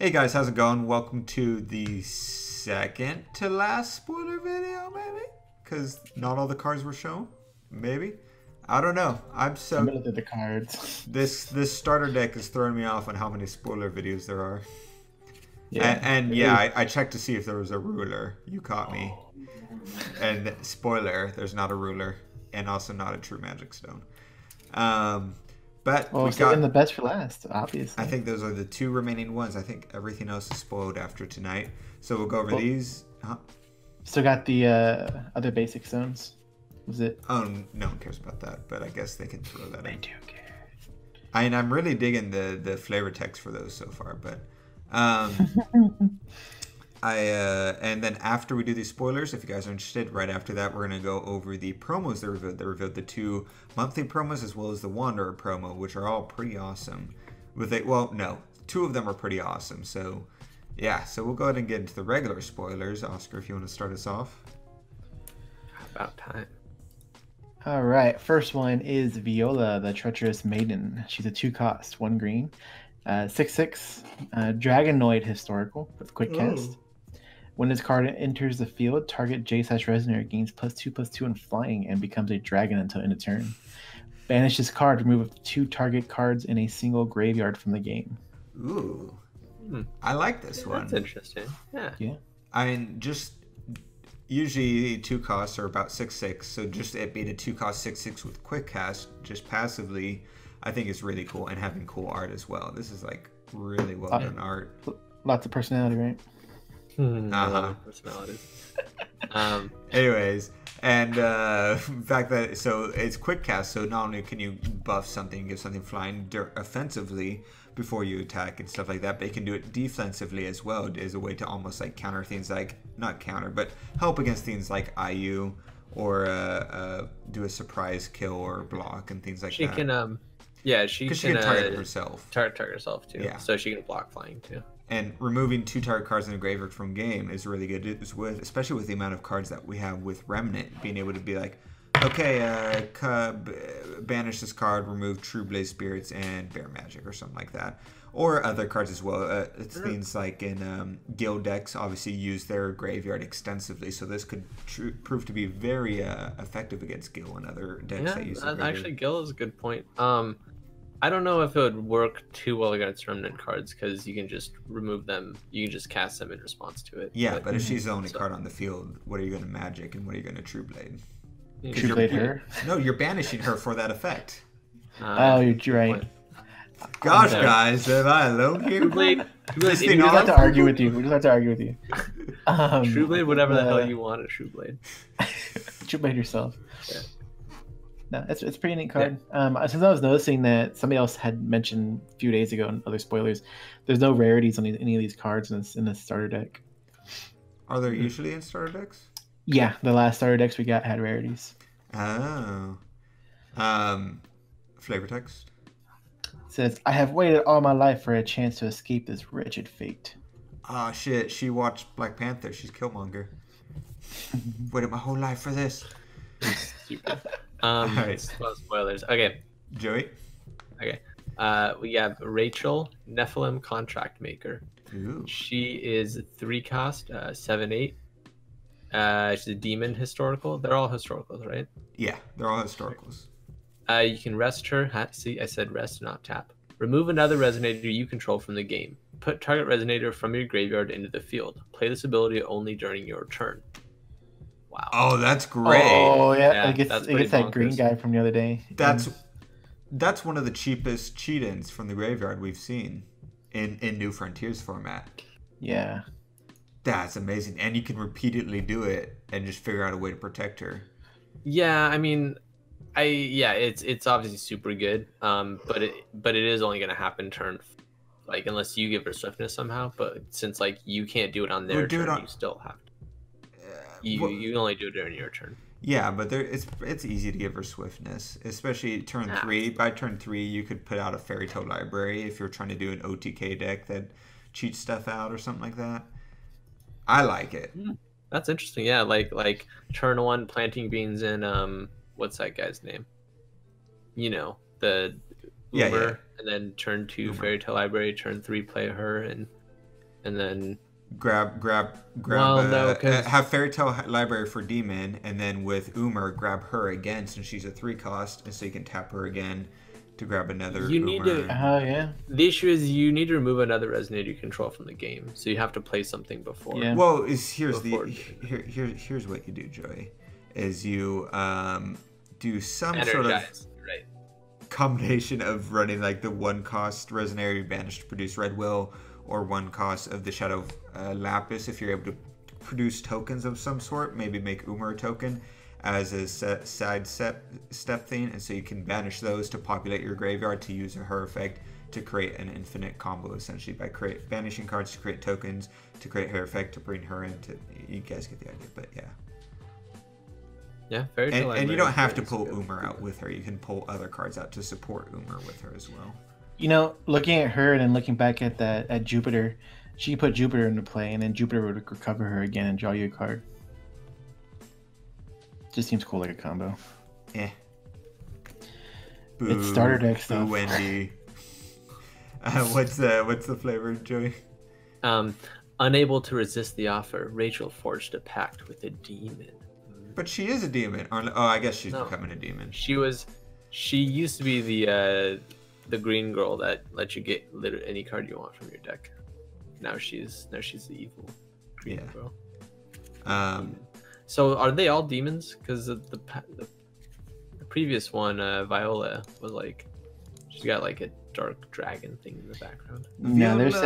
Hey guys, how's it going? Welcome to the second to last spoiler video, maybe? Because not all the cards were shown. Maybe. I don't know. I'm gonna look at the cards. This starter deck is throwing me off on how many spoiler videos there are. Yeah. And yeah, I checked to see if there was a ruler. You caught me. And spoiler, there's not a ruler, and also not a true magic stone. But Well, we saving got the best for last, obviously. I think those are the two remaining ones. I think everything else is spoiled after tonight. So we'll go over these. Still got the other basic stones. Was it? Oh, no one cares about that, but I guess they can throw that I in. do care. I'm really digging the flavor text for those so far, but and then after we do these spoilers, if you guys are interested, right after that we're gonna go over the promos they revealed. They revealed the 2 monthly promos as well as the Wanderer promo, which are all pretty awesome. Well, no, 2 of them are pretty awesome. So yeah, so we'll go ahead and get into the regular spoilers. Oscar, if you want to start us off. About time. All right. First one is Viola, the Treacherous Maiden. She's a 2-cost, 1 green, 6/6, Dragonoid historical with quick cast. When this card enters the field, target J/Resonator gains +2/+2 in flying and becomes a dragon until end of turn. Banish this card, remove 2 target cards in a single graveyard from the game. Ooh, I like this one. That's interesting. Yeah. Yeah. I mean, just usually 2 costs are about 6/6, so just it being a 2-cost 6/6 with quick cast, just passively, I think is really cool, and having cool art as well. This is like really well done art. Lots of personality, right? Personalities. Anyways, and the fact that so it's quick cast, so not only can you buff something, give something flying offensively before you attack and stuff like that, but you can do it defensively as well as a way to almost like counter things like not counter, but help against things like IU or do a surprise kill or block and things like She that. can yeah, she can can target herself. Target herself too. Yeah. So she can block flying too. And removing 2 target cards in a graveyard from game is really good, especially with the amount of cards that we have with Remnant, being able to be like, okay, banish this card, remove True Blaze Spirits and Bear Magic or something like that. Or other cards as well. It's things like in guild decks, obviously use their graveyard extensively, so this could prove to be very effective against Gil and other decks that use their actually, Gil is a good point. I don't know if it would work too well against Remnant cards because you can just remove them. You can just cast them in response to it. Yeah, but if she's the only card on the field, what are you going to Magic and what are you going to True Blade? True Blade her? No, you're banishing her for that effect. Oh, you're right. Gosh, guys, am I alone here? True Blade. We just have to argue with you. We just have to argue with you. True Blade, whatever the hell you want, a True Blade. True Blade yourself. Yeah. No, it's a pretty neat card. Yeah. Since I was noticing that somebody else had mentioned a few days ago in other spoilers, there's no rarities on any of these cards in this starter deck. Are there usually in starter decks? Yeah, the last starter decks we got had rarities. Oh. Flavor text? It says, I have waited all my life for a chance to escape this wretched fate. Oh, shit. She watched Black Panther. She's Killmonger. Waited my whole life for this. Stupid. Right. Spoilers. Okay. Joey? Okay. We have Rachel, Nephilim Contract Maker. Ooh. She is 3-cost, 7/8. She's a demon historical. They're all historicals, right? Yeah, they're all historicals. You can rest her. See, I said rest, not tap. Remove another resonator you control from the game. Put target resonator from your graveyard into the field. Play this ability only during your turn. Wow. Oh, that's great. Oh, yeah. Yeah, it gets that green guy from the other day. That's one of the cheapest cheat-ins from the graveyard we've seen in New Frontiers format. Yeah. That's amazing. And you can repeatedly do it and just figure out a way to protect her. Yeah, I mean, it's obviously super good. But it is only gonna happen turn, like unless you give her swiftness somehow. But since like you can't do it on their turn, you still have to. You only do it during your turn. Yeah, but it's easy to give her swiftness, especially turn 3. By turn 3, you could put out a Fairy Tale Library if you're trying to do an OTK deck that cheats stuff out or something like that. I like it. That's interesting. Yeah, like turn 1 planting beans in what's that guy's name? You know, the Uber, and then turn 2 Fairy Tale Library, turn 3 play her, and and then grab Well, no, 'cause- have Fairy Tale Library for Demon, and then with Umer grab her again since she's a 3 cost, and so you can tap her again to grab another You need Umer. to- Oh yeah. the issue is you need to remove another resonator you control from the game, so you have to play something before. Yeah. Well, here's what you do, Joey, is you do some sort of Energize, right? combination of running like the 1 cost resonator you banished to produce Red Will, or 1 cost of the Shadow Lapis if you're able to produce tokens of some sort. Maybe make Umer a token as a side step thing, and so you can banish those to populate your graveyard to use her effect to create an infinite combo, essentially by banishing cards to create tokens to create her effect to bring her into. You guys get the idea, but yeah. Yeah, Fairy Tale And you Library don't have to is pull good. Umer out with her. You can pull other cards out to support Umer with her as well. You know, looking at her and then looking back at Jupiter, she put Jupiter into play, and then Jupiter would recover her again and draw you a card. Just seems cool, like a combo. Eh. It's starter deck Boo, stuff. Wendy. What's the flavor, Joey? Unable to resist the offer, Rachel forged a pact with a demon. But she is a demon. Oh, I guess she's No. becoming a demon. She used to be the green girl that lets you get literally any card you want from your deck. Now she's the evil green Yeah. girl. So are they all demons? Because the previous one, Viola, was like, she's got like a dark dragon thing in the background. No, there's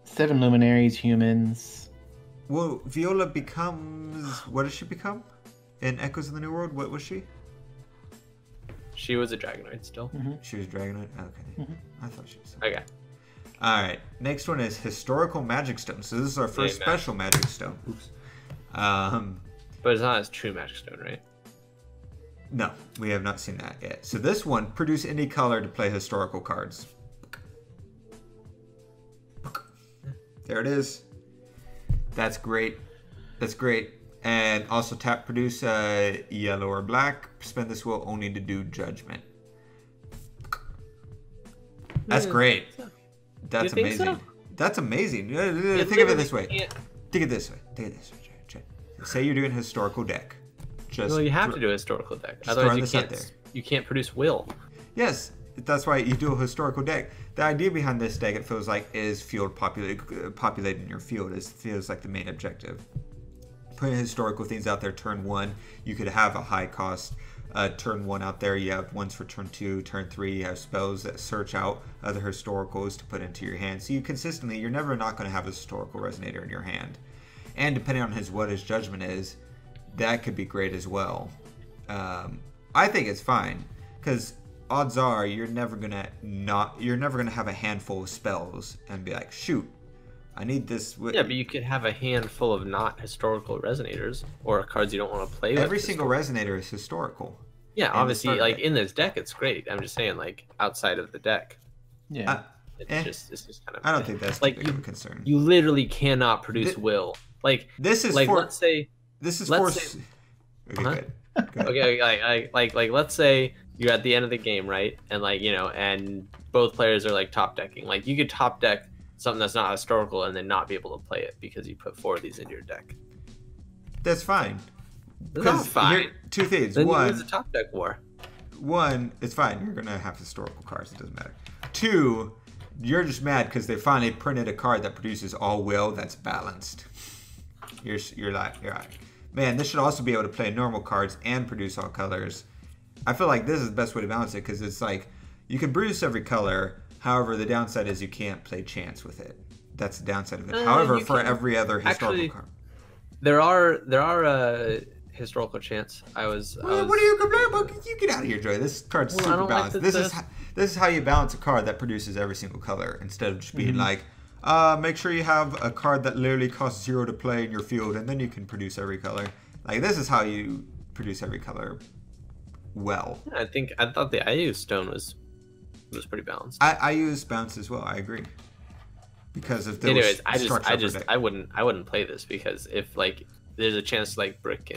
seven luminaries, humans. Well, Viola becomes. What does she become? In Echoes of the New World, what was she? She was a Dragonoid still. She was Dragonoid? Okay. I thought she was. Okay. Alright, next one is Historical Magic Stone. So this is our first Yeah, special Magic Stone. Oops. But it's not as true Magic Stone, right? No, we have not seen that yet. So this one, produce any color to play historical cards. There it is. That's great. That's great. And also tap produce yellow or black. Spend this will only to do judgment. That's great. That's You think amazing. so? That's amazing. Think of it this way. Think of it this way. Think of it this way. Say you're doing a historical deck. Well, you have to do a historical deck. Just throwing Otherwise, this out there. you can't produce will. Yes, that's why you do a historical deck. The idea behind this deck, it feels like, is field populating your field. It feels like the main objective. Putting historical things out there turn 1, you could have a high cost turn 1 out there. You have ones for turn 2, turn 3. You have spells that search out other historicals to put into your hand. So you're never not going to have a historical resonator in your hand. And depending on what his judgment is, that could be great as well. I think it's fine because odds are you're never gonna have a handful of spells and be like, shoot, I need this. Yeah, but you could have a handful of not historical resonators or cards you don't want to play with. Every single resonator is historical. Yeah, in the obviously, starter like deck. in this deck, it's great. I'm just saying, like outside of the deck, Yeah. it's just kind of. I don't think that's like too big of a concern. You literally cannot produce will. Like This is like for. let's say This is let's for. say- Okay, Huh? good. Go ahead. okay, like let's say you're at the end of the game, right? And like and both players are like top decking. Like you could top deck something that's not historical and then not be able to play it because you put 4 of these into your deck. That's fine. That's not 'Cause fine. two things. Then you One, lose the top deck war. it's fine. You're gonna have historical cards. It doesn't matter. 2, you're just mad because they finally printed a card that produces all will that's balanced. You're like, man, this should also be able to play normal cards and produce all colors. I feel like this is the best way to balance it because it's like you can produce every color. However, the downside is you can't play chance with it. That's the downside of it. However, you for can- every other historical actually, card. There are historical chants. I was What are you complaining about? You get out of here, Joey. This card's Well, I super don't like balanced. that This is how you balance a card that produces every single color instead of just being like, make sure you have a card that literally costs 0 to play in your field, and then you can produce every color. Like this is how you produce every color well. I thought the IU stone was pretty balanced. I use bounce as well. I agree. Because if there Anyways, was I wouldn't play this because if like there's a chance to like brick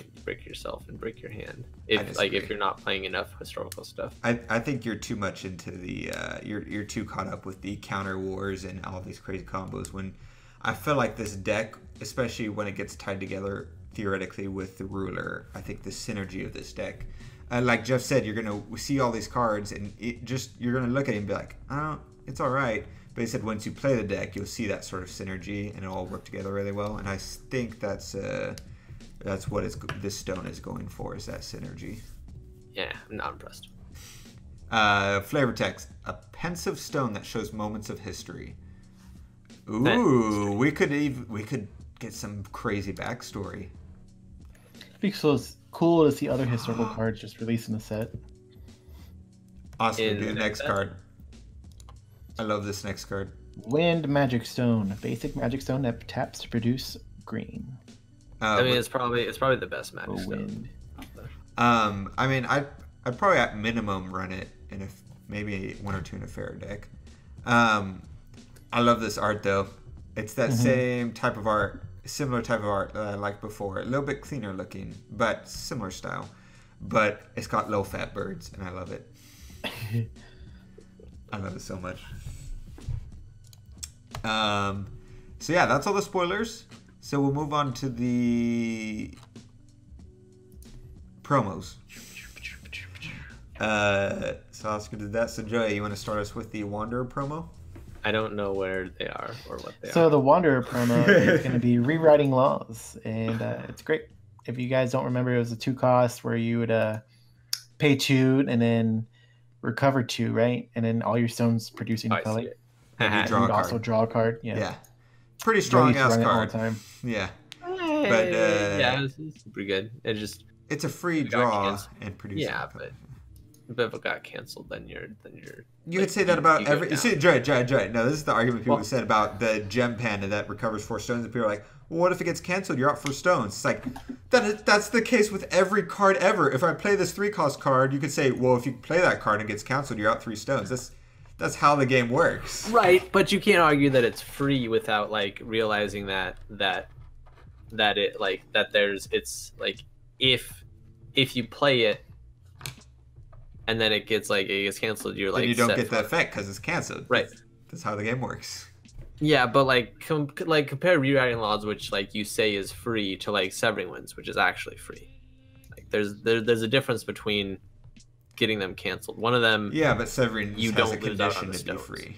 yourself and break your hand if disagree. you're not playing enough historical stuff. I think you're too much into the you're too caught up with the counter wars and all these crazy combos when I feel like this deck, especially when it gets tied together theoretically with the ruler, I think the synergy of this deck, like Jeff said, you're gonna see all these cards and you're gonna look at it and be like, oh, it's all right. But he said once you play the deck, you'll see that sort of synergy and it'll all work together really well. And I think that's what this stone is going for, is that synergy. Yeah, I'm not impressed. Flavor text: a pensive stone that shows moments of history. Ooh, we could get some crazy backstory. It'd be so cool to see other historical cards just released in the set. Oscar, do the next card. I love this next card. Wind Magic Stone, a basic magic stone that taps to produce green. I mean, it's probably the best magic stone. Wind. I mean, I'd probably at minimum run it in maybe 1 or 2 in a fair deck. I love this art though. It's that same type of art, similar type of art that I liked before. A little bit cleaner looking, but similar style. But it's got low fat birds, and I love it. I love it so much. So yeah, that's all the spoilers. So we'll move on to the promos. So Oscar did that. So Joey, you want to start us with the Wanderer promo? I don't know where they are or what they are. So the Wanderer promo is going to be rewriting laws, and it's great. If you guys don't remember, it was a 2 cost where you would pay 2 and then recover 2, right? And then all your stones producing color. And you draw also draw a card. Yeah. Pretty strong ass card. All the time. Yeah. But yeah, it's pretty good. It's a free draw and produce. Yeah, but if it got canceled, then you're. You could say that about every. You see, Joy. No, this is the argument people said about the gem panda that recovers 4 stones. And people are like, well, what if it gets canceled? You're out for stones. It's like, that's the case with every card ever. If I play this 3-cost card, you could say, well, if you play that card and it gets canceled, you're out 3 stones. That's how the game works. Right, but you can't argue that it's free without like realizing that it like that it's like if you play it and then it gets canceled, you're like then you don't get the effect because it's canceled. Right. That's how the game works. Yeah, but compare rewriting laws, which like you say is free, to like Severing Winds, which is actually free. Like there's a difference between getting them canceled. One of them, yeah, but Severing you has don't a condition to be free.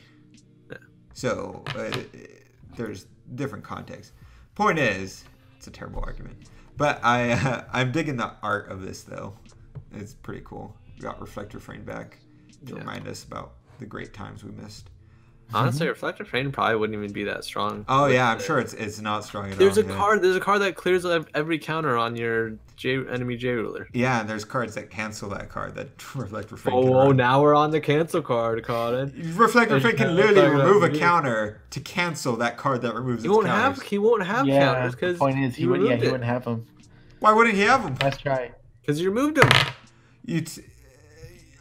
Yeah. So there's different context. Point is, it's a terrible argument, but I'm digging the art of this though. It's pretty cool. We got Reflector Frame back to remind us about the great times we missed. Honestly, Reflector Frame probably wouldn't even be that strong. Oh yeah, I'm sure it's not strong at all. There's a card that clears every counter on your enemy J ruler. Yeah, and there's cards that cancel that card that Reflector Frame. Oh, now we're on the cancel card, Colin. Reflector Frame can literally remove a counter to cancel that card that removes its counters. He won't have counters because the point is he wouldn't have them. Why wouldn't he have them? Let's try. Because you removed them.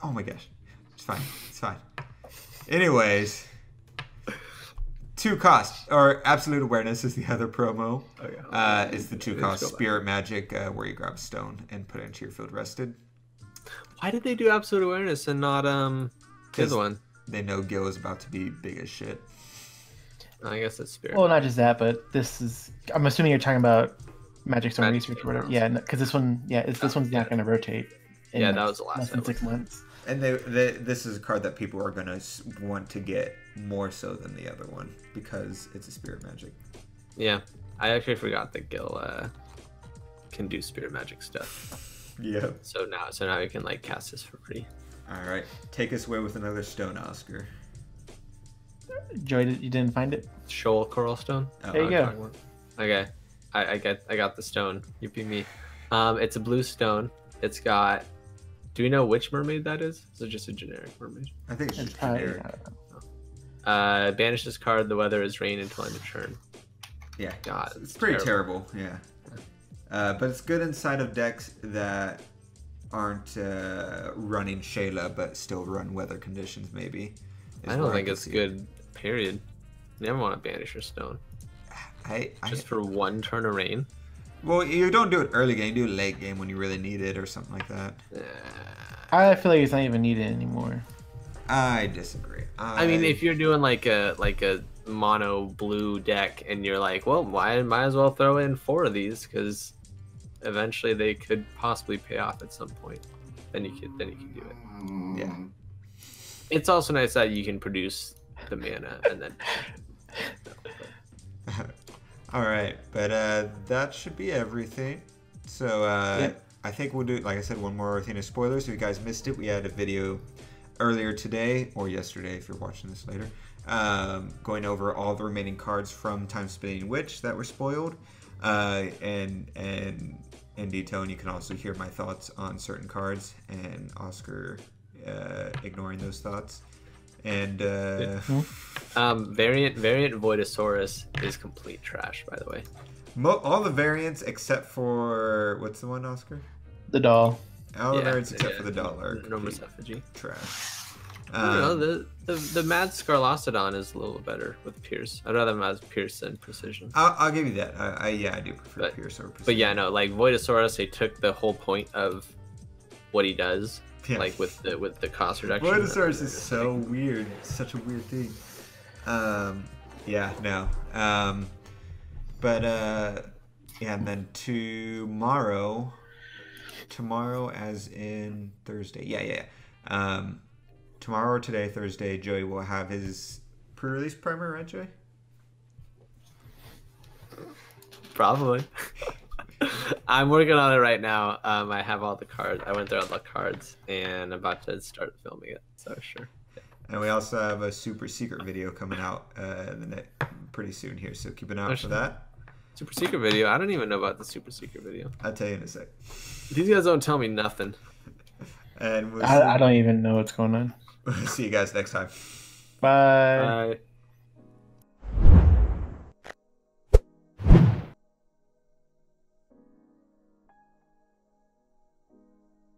Oh my gosh, it's fine. It's fine. Anyways. 2 cost, or Absolute Awareness is the other promo. It's the 2 cost Spirit Magic where you grab a stone and put it into your field rested. Why did they do Absolute Awareness and not the other one? They know Gil is about to be big as shit. I guess that's Spirit. Well, not just that, but this is. I'm assuming you're talking about Magic Stone Research or whatever. Yeah, because this one, this one's not going to rotate. Yeah, that was the last. Less than 6 months. And this is a card that people are going to want to get more so than the other one because it's a Spirit Magic. Yeah, I actually forgot that Gil can do Spirit Magic stuff. Yeah. So now you can like cast this for free. All right, take us away with another stone, Oscar. Joy, you didn't find it? Shoal Coral Stone. There you go. Okay, I got the stone. You beat me. It's a blue stone. It's got. Do we know which mermaid that is? Is it just a generic mermaid? I think it's just generic. Banish this card. The weather is rain until end of turn. Yeah. God, it's pretty terrible. Yeah. But it's good inside of decks that aren't running Shayla, but still run weather conditions. Maybe. I don't think it's good. Period. You never want to banish your stone. Just for 1 turn of rain. Well, you don't do it early game. You do it late game when you really need it or something like that. I feel like it's not even needed anymore. I disagree. I mean, if you're doing like a mono blue deck, and you're like, well, might as well throw in 4 of these because eventually they could possibly pay off at some point. Then you can do it. Yeah. It's also nice that you can produce the mana and then. All right, but that should be everything. So I think we'll do, like I said, one more thing of spoilers. If you guys missed it, we had a video earlier today or yesterday if you're watching this later, going over all the remaining cards from Time Spinning Witch that were spoiled, and in detail. And you can also hear my thoughts on certain cards and Oscar ignoring those thoughts. And variant Voidosaurus is complete trash, by the way. All the variants except for what's the one, Oscar? The doll. All the variants except for the doll are Enormous effigy. trash. I don't know, the Mad Scarlosodon is a little better with Pierce. I'd rather have Pierce than Precision. I'll give you that. I do prefer Pierce over Precision. But yeah, no, like Voidosaurus, they took the whole point of what he does, like with the cost reduction. Voidosaurus is so weird. It's such a weird thing. Yeah, no. But yeah, and then tomorrow as in Thursday. Yeah. Tomorrow or today, Thursday, Joey will have his pre-release primer, right, Joey? Probably. I'm working on it right now. I have all the cards. I went through all the cards, and I'm about to start filming it. So sure. Yeah. And we also have a super secret video coming out pretty soon here. So keep an eye out for that. Super secret video? I don't even know about the super secret video. I'll tell you in a sec. These guys don't tell me nothing. And I don't even know what's going on. We'll see you guys next time. Bye. Bye.